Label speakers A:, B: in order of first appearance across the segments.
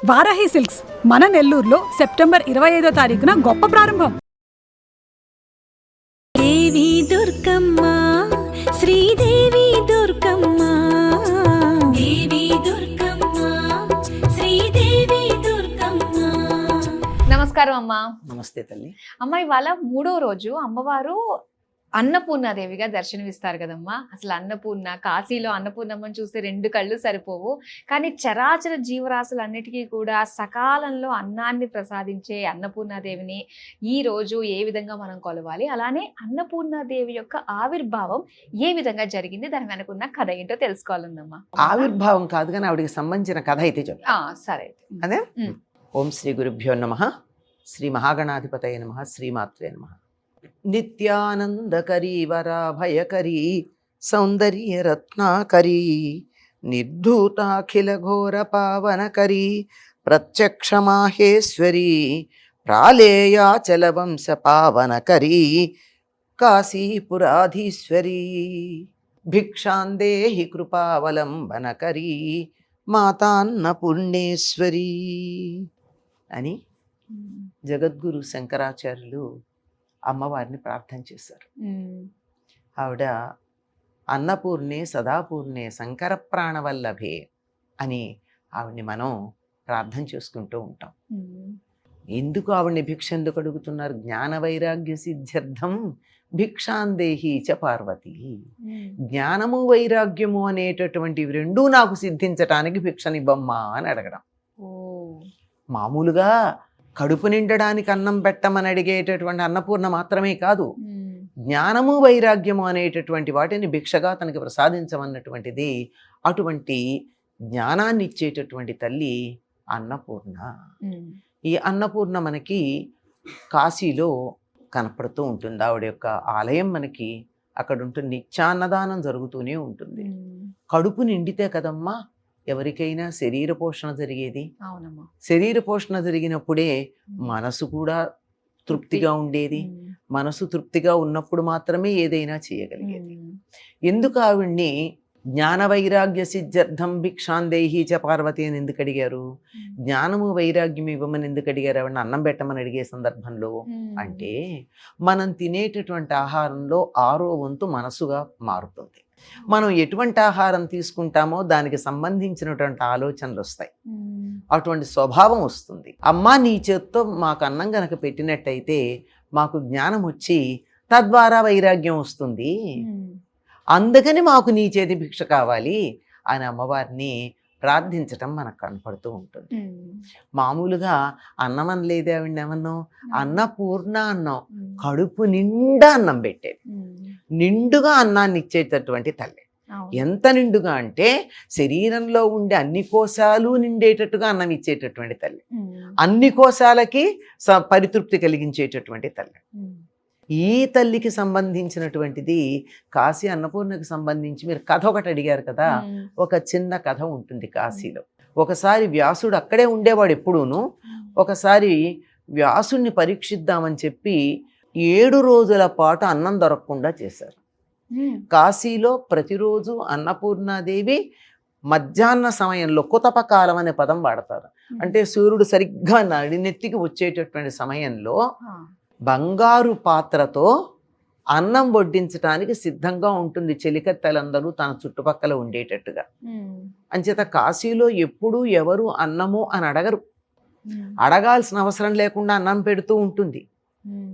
A: Varahi silks మన నెల్లూరులో September 25వ తారీఖున గొప్ప ప్రారంభం.
B: దేవి దుర్గమ్మ, శ్రీదేవి దుర్గమ్మ, దేవి దుర్గమ్మ, శ్రీదేవి దుర్గమ్మ.
C: నమస్కారం అమ్మా.
D: నమస్తే తల్లి.
C: అమ్మ, ఇవాళ 3వ రోజు అమ్మవారు అన్నపూర్ణాదేవిగా దర్శనమిస్తారు కదమ్మా. అసలు అన్నపూర్ణ, కాశీలో అన్నపూర్ణమ్మని చూస్తే 2 కళ్ళు సరిపోవు. కానీ చరాచర జీవరాశులన్నిటికీ కూడా సకాలంలో అన్నాన్ని ప్రసాదించే అన్నపూర్ణాదేవిని ఈ రోజు ఏ విధంగా మనం కొలవాలి, అలానే అన్నపూర్ణాదేవి యొక్క ఆవిర్భావం ఏ విధంగా జరిగింది, దాని వెనకున్న కథ ఏంటో తెలుసుకోవాలమ్మా.
D: ఆవిర్భావం కాదు కానీ ఆవిడికి సంబంధించిన కథ అయితే చెప్తా.
C: సరే.
D: అదే ఓం శ్రీ గురుభ్యో నమః, శ్రీ మహాగణాధిపతయ నమః, శ్రీమాత్రే నమః. నిత్యానందకరీ వరాభయకరీ సౌందర్య రత్నాకరీ నిర్ధూతాఖిల ఘోర పావనకరీ ప్రత్యక్ష మాహేశ్వరీ ప్రాళేయాచల వంశ పావనకరీ కాశీపురాధీశ్వరీ భిక్షాందేహి కృపావలంబనకరీ మాతాన్నపూర్ణేశ్వరీ అని జగద్గురు శంకరాచార్యులు అమ్మవారిని ప్రార్థన చేశారు. ఆవిడ అన్నపూర్ణే సదాపూర్ణే శంకర ప్రాణవల్లభే అని ఆవిడ్ని మనం ప్రార్థన చేసుకుంటూ ఉంటాం. ఎందుకు ఆవిడ్ని భిక్ష ఎందుకు అడుగుతున్నారు? జ్ఞాన వైరాగ్య సిద్ధ్యర్థం భిక్షాందేహి చ పార్వతి. జ్ఞానము వైరాగ్యము అనేటటువంటివి రెండూ నాకు సిద్ధించటానికి భిక్షనివ్వమ్మా అని అడగడం. మామూలుగా కడుపు నిండడానికి అన్నం పెట్టమని అడిగేటటువంటి అన్నపూర్ణ మాత్రమే కాదు, జ్ఞానము వైరాగ్యము అనేటటువంటి వాటిని భిక్షగా తనకి ప్రసాదించమన్నటువంటిది. అటువంటి జ్ఞానాన్ని ఇచ్చేటటువంటి తల్లి అన్నపూర్ణ. ఈ అన్నపూర్ణ మనకి కాశీలో కనపడుతూ ఉంటుంది. ఆవిడ యొక్క ఆలయం మనకి అక్కడ ఉంటుంది. నిత్యాన్నదానం జరుగుతూనే ఉంటుంది. కడుపు నిండితే కదమ్మా ఎవరికైనా శరీర పోషణ జరిగేది. శరీర పోషణ జరిగినప్పుడే మనసు కూడా తృప్తిగా ఉండేది. మనసు తృప్తిగా ఉన్నప్పుడు మాత్రమే ఏదైనా చేయగలిగేది. ఎందుకు ఆవిడ్ని జ్ఞాన వైరాగ్య సిద్ధ్యర్థం భిక్షాందేహి చ పార్వతి అని ఎందుకు అడిగారు? జ్ఞానము వైరాగ్యం ఇవ్వమని ఎందుకు అడిగారు? ఆవిడని అన్నం పెట్టమని అడిగే సందర్భంలో అంటే మనం తినేటటువంటి ఆహారంలో 6వ వంతు మనసుగా మారుతుంది. మనం ఎటువంటి ఆహారం తీసుకుంటామో దానికి సంబంధించినటువంటి ఆలోచనలు వస్తాయి, అటువంటి స్వభావం వస్తుంది. అమ్మా నీ చేత్తో మాకు అన్నం గనక పెట్టినట్టయితే మాకు జ్ఞానం వచ్చి తద్వారా వైరాగ్యం వస్తుంది, అందుకని మాకు నీ చేతి భిక్ష కావాలి అని అమ్మవారిని ప్రార్థించటం మనకు కనపడుతూ ఉంటుంది. మామూలుగా అన్నం అనలేదే ఆవిడ, ఏమన్నాం? అన్నపూర్ణ అన్నాం. కడుపు నిండా అన్నం పెట్టేది, నిండుగా అన్నాన్ని ఇచ్చేటటువంటి తల్లి. ఎంత నిండుగా అంటే శరీరంలో ఉండే అన్ని కోశాలు నిండేటట్టుగా అన్నం ఇచ్చేటటువంటి తల్లి, అన్ని కోశాలకి పరితృప్తి కలిగించేటటువంటి తల్లి. ఈ తల్లికి సంబంధించినటువంటిది కాశీ అన్నపూర్ణకి సంబంధించి మీరు కథ ఒకటి అడిగారు కదా, ఒక చిన్న కథ ఉంటుంది కాశీలో. ఒకసారి వ్యాసుడు అక్కడే ఉండేవాడు ఎప్పుడూను. ఒకసారి వ్యాసుడిని పరీక్షిద్దామని చెప్పి 7 రోజుల పాటు అన్నం దొరకకుండా చేశారు. కాశీలో ప్రతిరోజు అన్నపూర్ణాదేవి మధ్యాహ్న సమయంలో కుతపకాలం అనే పదం వాడతారు. అంటే సూర్యుడు సరిగ్గా నడినెత్తికి వచ్చేటటువంటి సమయంలో బంగారు పాత్రతో అన్నం వడ్డించడానికి సిద్ధంగా ఉంటుంది చెలికత్తెలందరూ తన చుట్టుపక్కల ఉండేటట్టుగా. అంచేత కాశీలో ఎప్పుడూ ఎవరు అన్నము అని అడగరు, అడగాల్సిన అవసరం లేకుండా అన్నం పెడుతూ ఉంటుంది.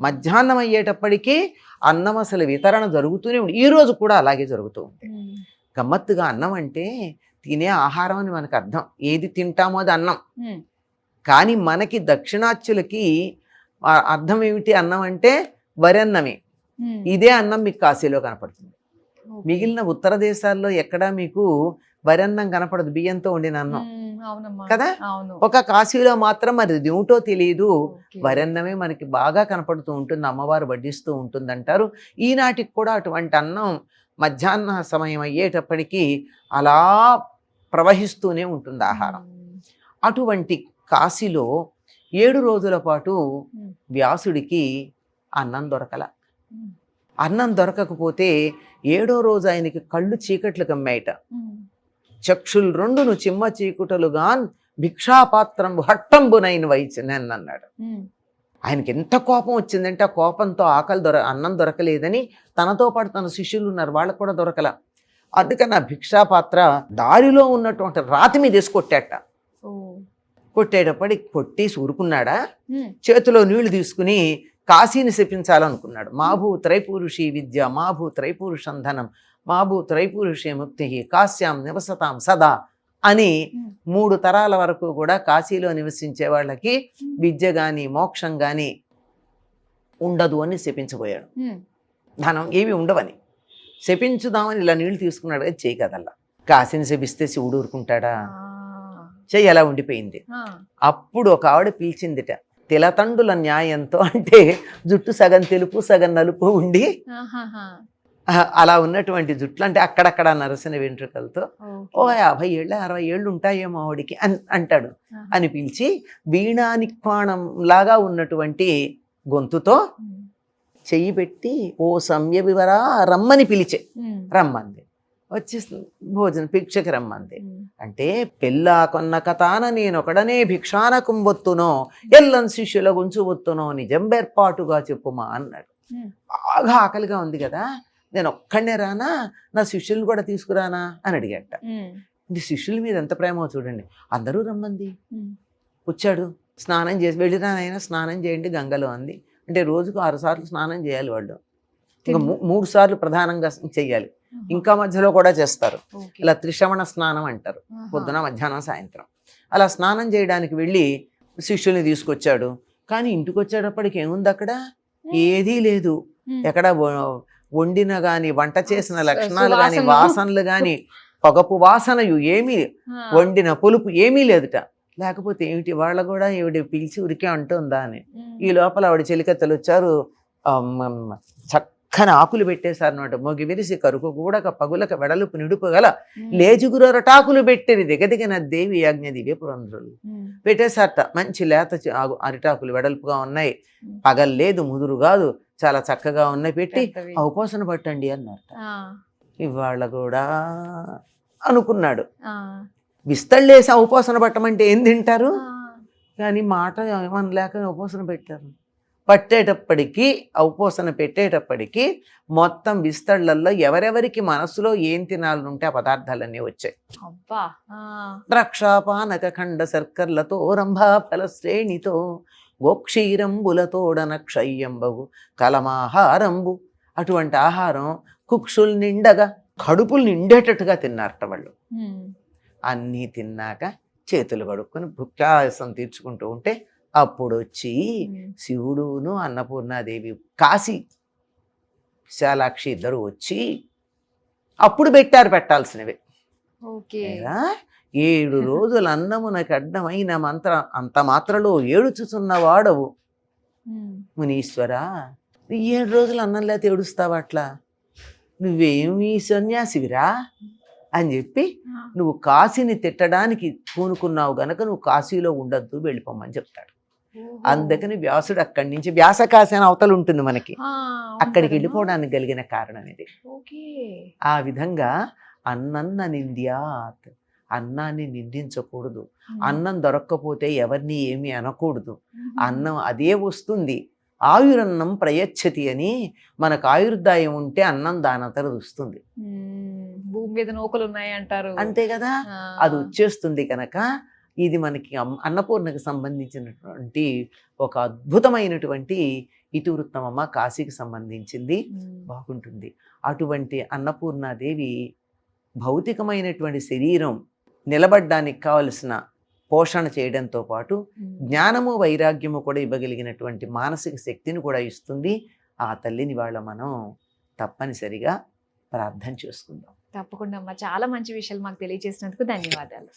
D: మధ్యాహ్నం అయ్యేటప్పటికీ అన్నం అసలు వితరణ జరుగుతూనే ఉంది. ఈ రోజు కూడా అలాగే జరుగుతూ ఉంది. గమ్మత్తుగా అన్నం అంటే తినే ఆహారం అని మనకు అర్థం, ఏది తింటామో అది అన్నం. కానీ మనకి దక్షిణాత్యులకి అర్థం ఏమిటి? అన్నం అంటే వరన్నమే. ఇదే అన్నం మీకు కాశీలో కనపడుతుంది. మిగిలిన ఉత్తర దేశాల్లో ఎక్కడా మీకు వరన్నం కనపడదు, బియ్యంతో వండిన అన్నం కదా. ఒక కాశీలో మాత్రం మరి ఏమిటో తెలియదు, వరన్నమే మనకి బాగా కనపడుతూ ఉంటుంది, అమ్మవారు వడ్డిస్తూ ఉంటుంది అంటారు. ఈనాటికి కూడా అటువంటి అన్నం మధ్యాహ్న సమయం అయ్యేటప్పటికీ అలా ప్రవహిస్తూనే ఉంటుంది ఆహారం. అటువంటి కాశీలో 7 రోజుల పాటు వ్యాసుడికి అన్నం దొరకల. అన్నం దొరకకపోతే 7వ రోజు ఆయనకి కళ్ళు చీకట్లు కమ్మాయిట. చక్షులు రెండును చిమ్మ చీకుటలుగా భిక్షాపాత్రంబు హట్టంబునైన వైచినన్ అన్నాడు.
C: ఉమ్.
D: ఆయనకి ఎంత కోపం వచ్చిందంటే ఆ కోపంతో అన్నం దొరకలేదని తనతో పాటు తన శిష్యులు ఉన్నారు, వాళ్ళకు కూడా దొరకల. అందుకని ఆ భిక్షాపాత్ర దారిలో ఉన్నటువంటి రాతి మీద వేసి కొట్టాట.
C: ఓ.
D: కొట్టేటప్పటికి కొట్టేసి ఊరుకున్నాడా,
C: ఉమ్.
D: చేతిలో నీళ్లు తీసుకుని కాశీని శపించాలనుకున్నాడు. మాభూ త్రైపురుషి విద్య, మాభూ త్రైపురుషం ధనం, మాభూ త్రైపురుషే ముక్తి, కాశ్యాం నివసతాం సదా అని 3 తరాల వరకు కూడా కాశీలో నివసించే వాళ్ళకి విద్య కానీ మోక్షం కానీ ఉండదు అని శపించబోయాడు.
C: ఉమ్.
D: ధనం ఏవి ఉండవని శపించుదామని ఇలా నీళ్లు తీసుకున్నాడు కదా, చేయి కదల్లా. కాశీని శపిస్తే శివుడు ఊరుకుంటాడా, చెయ్యి ఎలా ఉండిపోయింది. అప్పుడు ఒక ఆవిడ పీల్చిందిట, తిలతండుల న్యాయంతో, అంటే జుట్టు సగం తెలుపు సగం నలుపు ఉండి అలా ఉన్నటువంటి జుట్లు, అంటే అక్కడక్కడ నరసిన వెంట్రుకలతో, ఓ 50 ఏళ్ళు 60 ఏళ్ళు ఉంటాయేమో ఆవిడికి అంటాడు అని పిలిచి, వీణానిక్వాణం లాగా ఉన్నటువంటి గొంతుతో చెయ్యి పెట్టి ఓ సంయ వివరా రమ్మని పిలిచే, రమ్మంది. వచ్చి భోజనం భిక్షకి రమ్మంది. అంటే పెళ్ళా కొన్న కథాన నేనొకడనే భిక్షాన కుంబొత్తునో ఎల్లం శిష్యుల గుంచు ఒత్తునో నిజంబేర్పాటుగా చెప్పుమా అన్నాడు. బాగా ఆకలిగా ఉంది కదా, నేను ఒక్కడనే రానా, నా శిష్యులను కూడా తీసుకురానా అని అడిగట. ఇది శిష్యుల మీద ఎంత ప్రేమో చూడండి. అందరూ రమ్మంది, వచ్చాడు. స్నానం చేసి వెళ్ళిరానైనా స్నానం చేయండి గంగలో అంది. అంటే రోజుకు 6 సార్లు స్నానం చేయాలి వాళ్ళు, ఇంకా 3 సార్లు ప్రధానంగా చెయ్యాలి, ఇంకా మధ్యలో కూడా చేస్తారు. ఇలా త్రిశ్రవణ స్నానం అంటారు, పొద్దున మధ్యాహ్నం సాయంత్రం. అలా స్నానం చేయడానికి వెళ్ళి శిష్యుల్ని తీసుకొచ్చాడు. కానీ ఇంటికి వచ్చేటప్పటికి ఏముంది అక్కడ, ఏదీ లేదు. ఎక్కడ వండిన గాని వంట చేసిన లక్షణాలు గాని వాసనలు గాని పొగపు వాసనయు ఏమీ, వండిన పులుపు ఏమీ లేదుట. లేకపోతే ఏమిటి, వాళ్ళ కూడా ఈవిడ పిలిచి ఉరికే అంటుందా అని. ఈ లోపల ఆవిడ చెలికత్తెలు వచ్చారు, చక్కని ఆకులు పెట్టేశారు అన్నమాట. మొగి విరిసి కరుకు కూడక పగులక వెడలుపు నిడుపు గల లేజుగురటాకులు పెట్టిరి దిగదిగిన దేవి యాజ్ఞ దివ్య పురంధ్రులు పెట్టేశారట. మంచి లేత అరిటాకులు వెడల్పుగా ఉన్నాయి, పగల్లేదు ముదురు కాదు, చాలా చక్కగా ఉన్నాయి, పెట్టి ఉపాసన పట్టండి అన్నారట. ఇవాళ కూడా అనుకున్నాడు, విస్తళ్ళేసి ఉపాసన పట్టమంటే ఏం తింటారు, కానీ మాట ఏమనలేక ఉపాసన పెట్టారు. పట్టేటప్పటికీ ఉపాసన పెట్టేటప్పటికీ మొత్తం విస్తళ్ళల్లో ఎవరెవరికి మనసులో ఏం తినాలనుంటే ఆ పదార్థాలన్నీ వచ్చాయి. ద్రాక్షాపానక ఖండ శర్కర్లతో రంభా ఫల శ్రేణితో గోక్షీరంబులతోడన క్షయ్యంబగు కలమాహారంబు. అటువంటి ఆహారం కుక్షులు నిండగా కడుపులు నిండేటట్టుగా తిన్నారట వాళ్ళు. అన్నీ తిన్నాక చేతులు కడుక్కొని భుక్యాసం తీర్చుకుంటూ ఉంటే అప్పుడు వచ్చి శివుడును అన్నపూర్ణాదేవి కాశీ విశాలాక్షి ఇద్దరు వచ్చి అప్పుడు పెట్టాల్సినవి. 7 రోజులు అన్నమునకు అడ్డమైన అంత మాత్రలో ఏడుచుచున్న వాడవు మునీశ్వరా, 7 రోజులు అన్నం లేకపోతే ఏడుస్తావా, అట్లా నువ్వేమి సన్యాసివిరా అని చెప్పి నువ్వు కాశీని తిట్టడానికి పూనుకున్నావు గనక నువ్వు కాశీలో ఉండద్దు, వెళ్ళిపోమని చెప్తాడు. అందుకని వ్యాసుడు అక్కడి నుంచి, వ్యాసకాశి అని అవతలు ఉంటుంది మనకి, అక్కడికి వెళ్ళిపోవడానికి కలిగిన కారణం ఇది. ఆ విధంగా అన్నన్న నింద్యాత్, అన్నాన్ని నిందించకూడదు, అన్నం దొరక్కపోతే ఎవరిని ఏమీ అనకూడదు, అన్నం అదే వస్తుంది. ఆయురన్నం ప్రయచ్చతి అని, మనకు ఆయుర్దాయం ఉంటే అన్నం దానంతరం వస్తుంది.
C: భూమి మీద నూకలు ఉన్నాయి అంటారు, అంతే
D: కదా, అది వచ్చేస్తుంది. కనుక ఇది మనకి అన్నపూర్ణకు సంబంధించినటువంటి ఒక అద్భుతమైనటువంటి ఇతివృత్తమమ్మ, కాశీకి సంబంధించింది, బాగుంటుంది. అటువంటి అన్నపూర్ణాదేవి భౌతికమైనటువంటి శరీరం నిలబడ్డానికి కావలసిన పోషణ చేయడంతో పాటు జ్ఞానము వైరాగ్యము కూడా ఇవ్వగలిగినటువంటి మానసిక శక్తిని కూడా ఇస్తుంది. ఆ తల్లిని వాళ్ళ మనం తప్పనిసరిగా ప్రార్థన చేసుకుందాం.
C: తప్పకుండా అమ్మా, చాలా మంచి విషయాలు మాకు తెలియజేసినందుకు ధన్యవాదాలు.